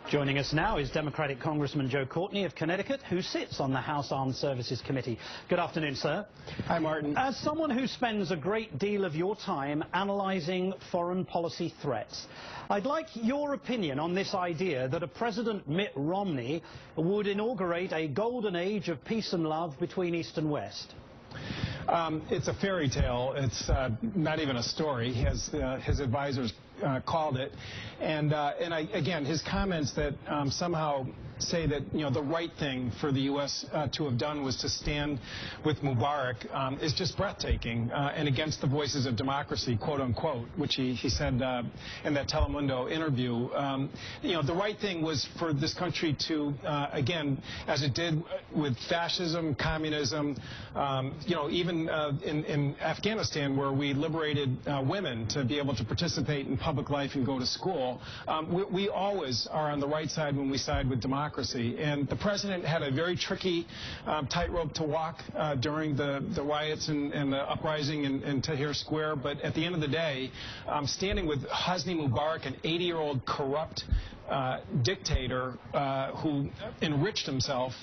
Joining us now is Democratic Congressman Joe Courtney of Connecticut, who sits on the House Armed Services Committee. Good afternoon, sir. Hi, Martin. As someone who spends a great deal of your time analysing foreign policy threats, I'd like your opinion on this idea that a President Mitt Romney would inaugurate a golden age of peace and love between East and West. It's a fairy tale. It's not even a story, as his advisors called it. And again, his comments that somehow say that, you know, the right thing for the U.S. to have done was to stand with Mubarak is just breathtaking and against the voices of democracy, quote unquote, which he said in that Telemundo interview. You know, the right thing was for this country to, again, as it did with fascism, communism, you know, even in Afghanistan, where we liberated women to be able to participate in public life and go to school, we always are on the right side when we side with democracy. And the president had a very tricky tightrope to walk during the riots and the uprising in Tahrir Square. But at the end of the day, standing with Hosni Mubarak, an 80-year-old corrupt dictator who enriched himself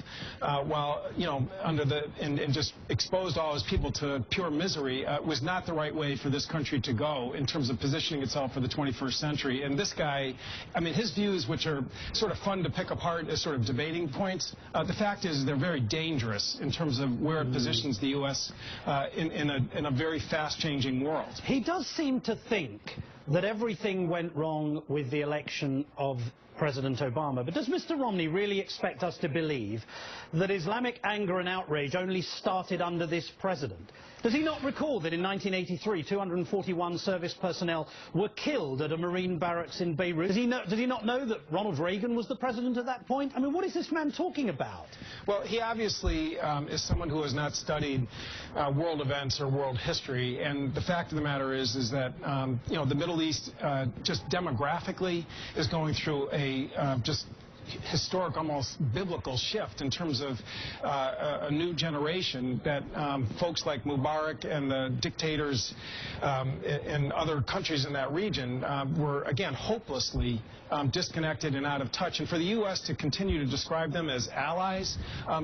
while, you know, under the and just exposed all his people to pure misery, was not the right way for this country to go in terms of positioning itself for the 21st century. And this guy, I mean, his views, which are sort of fun to pick apart as sort of debating points, the fact is they're very dangerous in terms of where it positions the U.S. in a very fast-changing world. He does seem to think that everything went wrong with the election of President Obama. But does Mr. Romney really expect us to believe that Islamic anger and outrage only started under this president? Does he not recall that in 1983, 241 service personnel were killed at a Marine barracks in Beirut? Does he not know that Ronald Reagan was the president at that point? I mean, what is this man talking about? Well, he obviously is someone who has not studied world events or world history. And the fact of the matter is that, you know, the Middle East just demographically is going through a just historic, almost biblical shift in terms of a new generation that folks like Mubarak and the dictators in other countries in that region were, again, hopelessly disconnected and out of touch. And for the U.S. to continue to describe them as allies,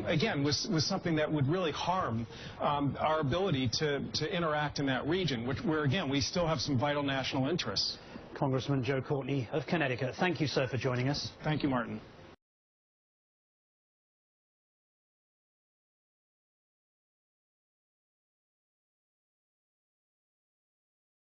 again, was something that would really harm our ability to interact in that region, where, again, we still have some vital national interests. Congressman Joe Courtney of Connecticut, thank you, sir, for joining us. Thank you, Martin.